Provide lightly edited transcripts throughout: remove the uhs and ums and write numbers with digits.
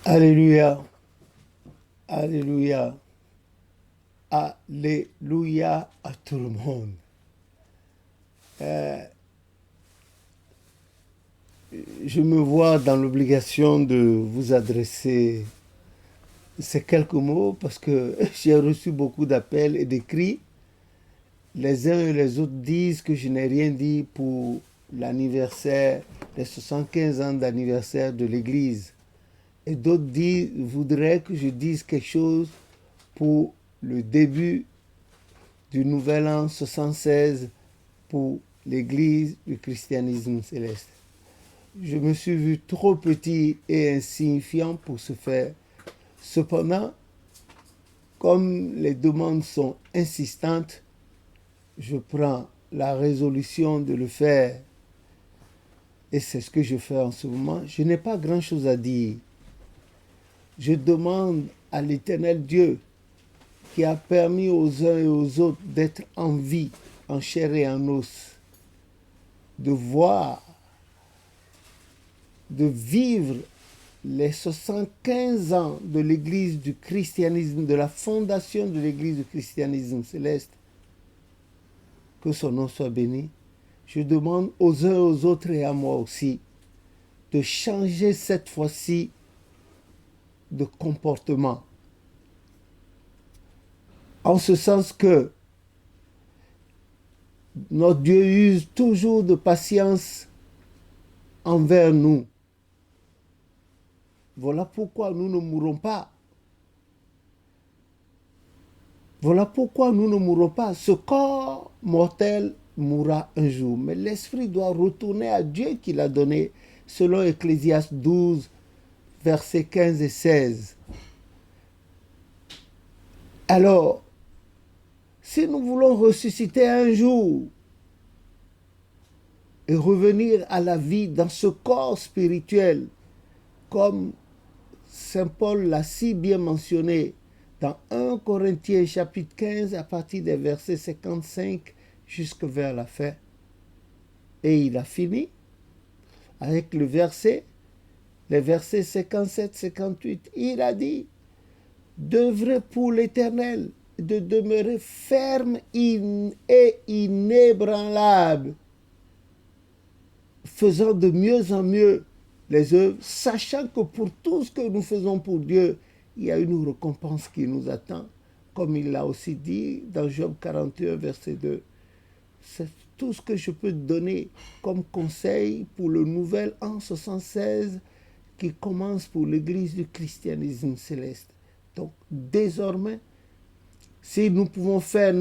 Alléluia, Alléluia, Alléluia à tout le monde. Euh, je me vois dans l'obligation de vous adresser ces quelques mots parce que j'ai reçu beaucoup d'appels et d'écrits. Les uns et les autres disent que je n'ai rien dit pour l'anniversaire, les 75 ans d'anniversaire de l'Église. Et d'autres voudraient que je dise quelque chose pour le début du nouvel an 76 pour l'Église du christianisme céleste. Je me suis vu trop petit et insignifiant pour ce faire. Cependant, comme les demandes sont insistantes, je prends la résolution de le faire. Et c'est ce que je fais en ce moment. Je n'ai pas grand-chose à dire. Je demande à l'Éternel Dieu qui a permis aux uns et aux autres d'être en vie, en chair et en os, de voir, de vivre les 75 ans de l'Église du christianisme, de la fondation de l'Église du christianisme céleste, que son nom soit béni. Je demande aux uns et aux autres et à moi aussi de changer cette fois-ci de comportement. En ce sens que notre Dieu use toujours de patience envers nous. Voilà pourquoi nous ne mourrons pas. Voilà pourquoi nous ne mourrons pas. Ce corps mortel mourra un jour. Mais l'esprit doit retourner à Dieu qui l'a donné, selon Ecclésiaste 12, versets 15 et 16. Alors, si nous voulons ressusciter un jour et revenir à la vie dans ce corps spirituel, comme Saint Paul l'a si bien mentionné dans 1 Corinthiens chapitre 15 à partir des versets 55 jusque vers la fin. Et il a fini avec les versets 57-58. Il a dit, d'œuvrer pour l'Éternel, de demeurer ferme et inébranlable, faisant de mieux en mieux les œuvres, sachant que pour tout ce que nous faisons pour Dieu, il y a une récompense qui nous attend, comme il l'a aussi dit dans Job 41, verset 2. C'est tout ce que je peux te donner comme conseil pour le nouvel an 76 qui commence pour l'Église du christianisme céleste. Donc, désormais, si nous pouvons faire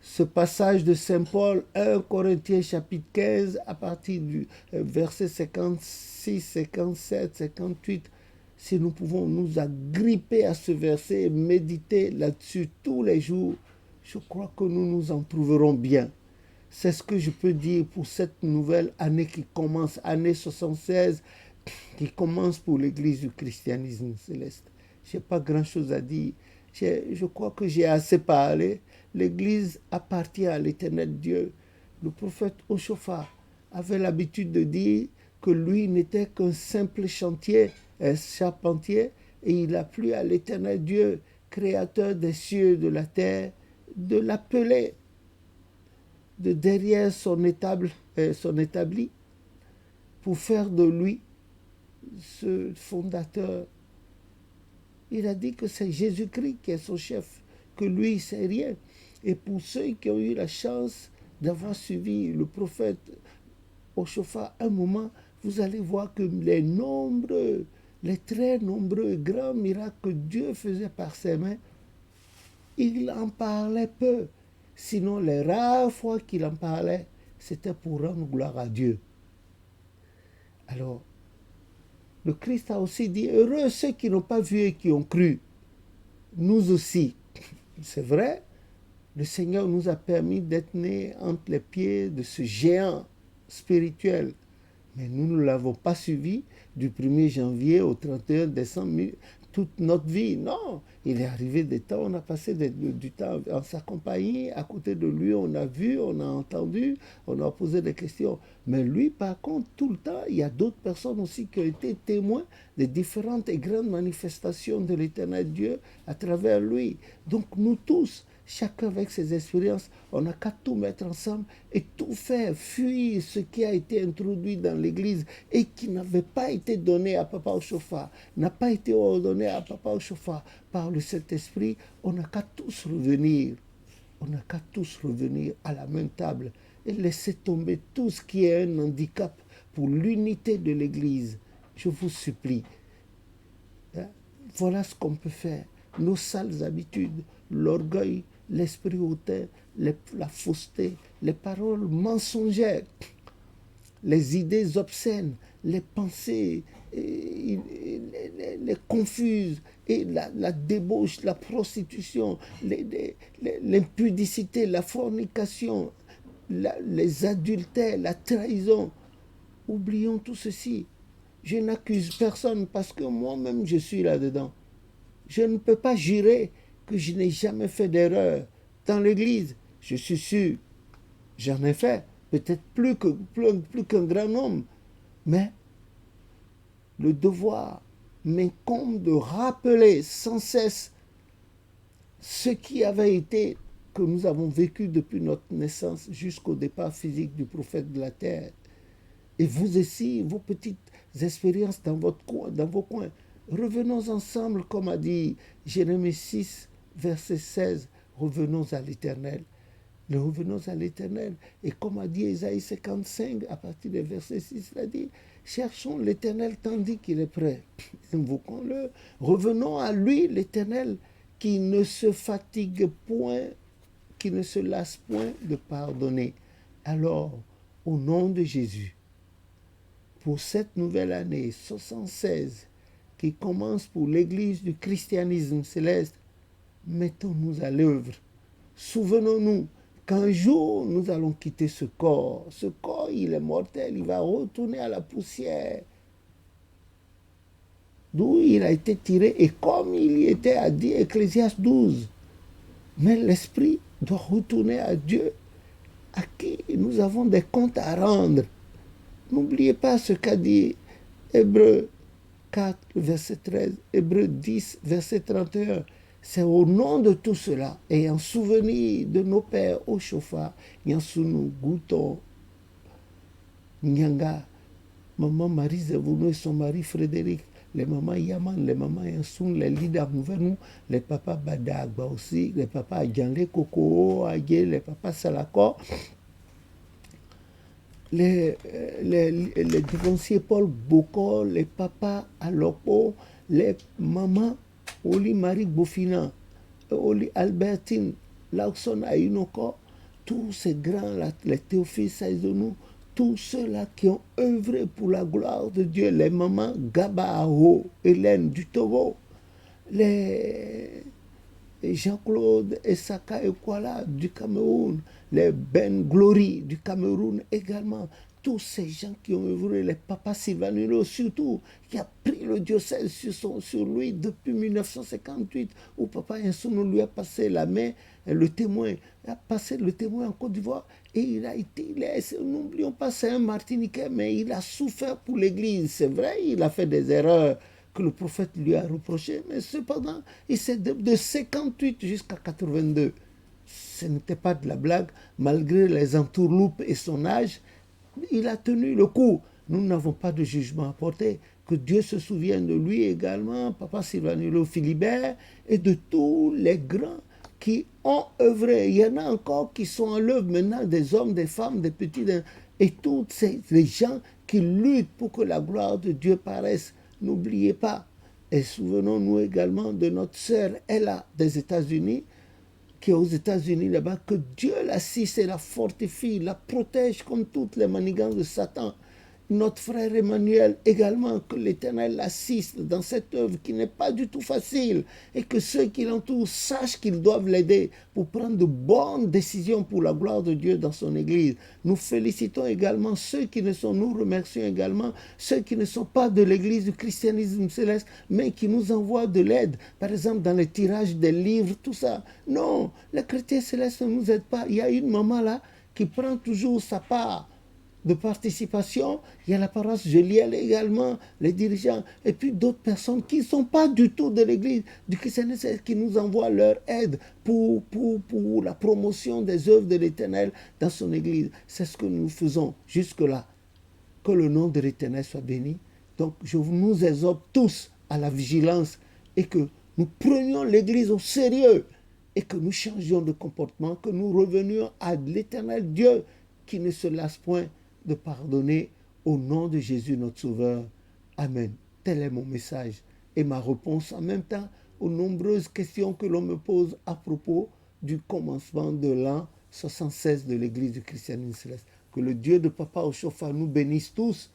ce passage de Saint Paul, 1 Corinthiens chapitre 15, à partir du verset 56, 57, 58, si nous pouvons nous agripper à ce verset et méditer là-dessus tous les jours, je crois que nous nous en trouverons bien. C'est ce que je peux dire pour cette nouvelle année qui commence, année 76, qui commence pour l'Église du christianisme céleste. Je n'ai pas grand-chose à dire. Je crois que j'ai assez parlé. L'Église appartient à l'Éternel Dieu. Le prophète Oshofa avait l'habitude de dire que lui n'était qu'un simple charpentier, et il a plu à l'Éternel Dieu, créateur des cieux et de la terre, de l'appeler de derrière son établi pour faire de lui ce fondateur. Il a dit que c'est Jésus-Christ qui est son chef, que lui, c'est rien. Et pour ceux qui ont eu la chance d'avoir suivi le prophète Oshofa un moment, vous allez voir que les très nombreux et grands miracles que Dieu faisait par ses mains, il en parlait peu. Sinon, les rares fois qu'il en parlait, c'était pour rendre gloire à Dieu. Alors, le Christ a aussi dit, heureux ceux qui n'ont pas vu et qui ont cru. Nous aussi. C'est vrai, le Seigneur nous a permis d'être nés entre les pieds de ce géant spirituel. Mais nous ne l'avons pas suivi du 1er janvier au 31 décembre toute notre vie. Non, il est arrivé des temps, on a passé du temps en sa compagnie, à côté de lui, on a vu, on a entendu, on a posé des questions. Mais lui, par contre, tout le temps, il y a d'autres personnes aussi qui ont été témoins des différentes et grandes manifestations de l'Éternel Dieu à travers lui. Donc nous tous, chacun avec ses expériences, on n'a qu'à tout mettre ensemble et tout faire fuir ce qui a été introduit dans l'Église et qui n'avait pas été donné à Papa Ochofa, n'a pas été ordonné à Papa Ochofa par le Saint-Esprit. On n'a qu'à tous revenir. On n'a qu'à tous revenir à la même table et laisser tomber tout ce qui est un handicap pour l'unité de l'Église. Je vous supplie. Voilà ce qu'on peut faire. Nos sales habitudes, l'orgueil, l'esprit hautain, la fausseté, les paroles mensongères, les idées obscènes, les pensées les confuses, et la débauche, la prostitution, l'impudicité, la fornication, les adultères, la trahison. Oublions tout ceci. Je n'accuse personne parce que moi-même je suis là-dedans. Je ne peux pas jurer que je n'ai jamais fait d'erreur dans l'Église. Je suis sûr, j'en ai fait, peut-être plus qu'un grand nombre, mais le devoir m'incombe de rappeler sans cesse ce qui avait été, que nous avons vécu depuis notre naissance jusqu'au départ physique du prophète de la terre. Et vous aussi, vos petites expériences dans vos coins. Revenons ensemble, comme a dit Jérémie 6, verset 16. Revenons à l'Éternel. Revenons à l'Éternel. Et comme a dit Ésaïe 55, à partir du verset 6, il a dit, cherchons l'Éternel tandis qu'il est prêt. Invoquons-le. Revenons à lui, l'Éternel, qui ne se fatigue point, qui ne se lasse point de pardonner. Alors, au nom de Jésus, pour cette nouvelle année 76 qui commence pour l'Église du christianisme céleste, mettons-nous à l'œuvre. Souvenons-nous qu'un jour, nous allons quitter ce corps. Ce corps, il est mortel, il va retourner à la poussière, d'où il a été tiré, et comme il y était à dit Ecclésiaste 12. Mais l'esprit doit retourner à Dieu, à qui nous avons des comptes à rendre. N'oubliez pas ce qu'a dit Hébreux 4, verset 13, Hébreux 10, verset 31. C'est au nom de tout cela, et en souvenir de nos pères au chauffard, Nyansunu, Gouton, Nyanga, maman Marie Zevounou et son mari Frédéric, les mamans Yaman, les mamans Yansoun, les Lida Mouvenou, les papas Badagba aussi, les papas Djanle Koko, Agé, les papas Salako, les dévanciers Paul Boko, les papas Alopo, les mamans Oli Marie Bofina, Oli Albertine, Lawson Ayunoko, tous ces grands, les Théophile Saïzonou, tous ceux-là qui ont œuvré pour la gloire de Dieu, les mamans Gabao, Hélène du Togo, les Jean-Claude Essaka Ekwala du Cameroun, les Ben Glory du Cameroun également, tous ces gens qui ont œuvré, les papas Sylvanulo surtout, qui a pris le diocèse sur lui depuis 1958, où papa Yansounou lui a passé la main, le témoin, a passé le témoin en Côte d'Ivoire, et il a été, n'oublions pas, c'est un Martiniquais, mais il a souffert pour l'Église, c'est vrai, il a fait des erreurs que le prophète lui a reprochées, mais cependant, il s'est de 58 jusqu'à 82. Ce n'était pas de la blague, malgré les entourloupes et son âge, il a tenu le coup. Nous n'avons pas de jugement à porter. Que Dieu se souvienne de lui également, papa Sylvanulo Philibert, et de tous les grands qui ont œuvré. Il y en a encore qui sont en l'œuvre maintenant, des hommes, des femmes, des petits, et tous les gens qui luttent pour que la gloire de Dieu paraisse. N'oubliez pas. Et souvenons-nous également de notre sœur Ella des États-Unis, qui est aux États-Unis là-bas, que Dieu l'assiste et la fortifie, la protège contre toutes les manigances de Satan. notre frère Emmanuel également, que l'Éternel l'assiste dans cette œuvre qui n'est pas du tout facile et que ceux qui l'entourent sachent qu'ils doivent l'aider pour prendre de bonnes décisions pour la gloire de Dieu dans son Église. Nous félicitons également ceux qui ne sont, nous remercions également ceux qui ne sont pas de l'Église du christianisme céleste, mais qui nous envoient de l'aide, par exemple dans le tirage des livres, tout ça. Non, les chrétiens célestes ne nous aident pas. Il y a une maman là qui prend toujours sa part de participation. Il y a la paroisse Géliel également, les dirigeants, et puis d'autres personnes qui ne sont pas du tout de l'église du christianisme qui nous envoient leur aide pour la promotion des œuvres de l'Éternel dans son église. C'est ce que nous faisons jusque-là. Que le nom de l'Éternel soit béni. Donc je nous exhorte tous à la vigilance et que nous prenions l'église au sérieux et que nous changions de comportement, que nous revenions à l'Éternel Dieu qui ne se lasse point de pardonner au nom de Jésus notre Sauveur. Amen. Tel est mon message et ma réponse en même temps aux nombreuses questions que l'on me pose à propos du commencement de l'an 76 de l'Église du christianisme céleste. Que le Dieu de Papa Oshofa nous bénisse tous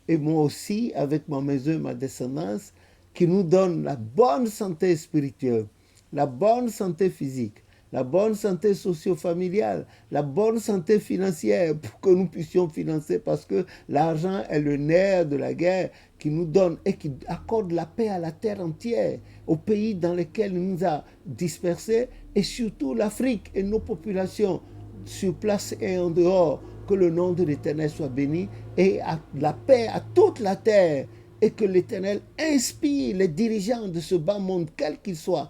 et moi aussi avec ma maison et ma descendance, qui nous donne la bonne santé spirituelle, la bonne santé physique, la bonne santé socio-familiale, la bonne santé financière pour que nous puissions financer parce que l'argent est le nerf de la guerre qui nous donne et qui accorde la paix à la terre entière, aux pays dans lesquels il nous a dispersés et surtout l'Afrique et nos populations sur place et en dehors. Que le nom de l'Éternel soit béni et la paix à toute la terre. Et que l'Éternel inspire les dirigeants de ce bas monde, quels qu'ils soient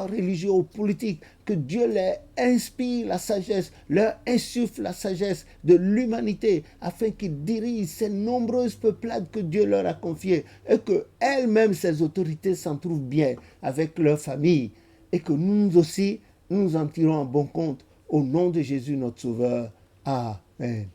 religieux ou politiques, que Dieu leur inspire la sagesse, leur insuffle la sagesse de l'humanité, afin qu'ils dirigent ces nombreuses peuplades que Dieu leur a confiées, et que elles-mêmes, ces autorités, s'en trouvent bien avec leur famille, et que nous aussi, nous en tirons un bon compte, au nom de Jésus notre Sauveur. Amen.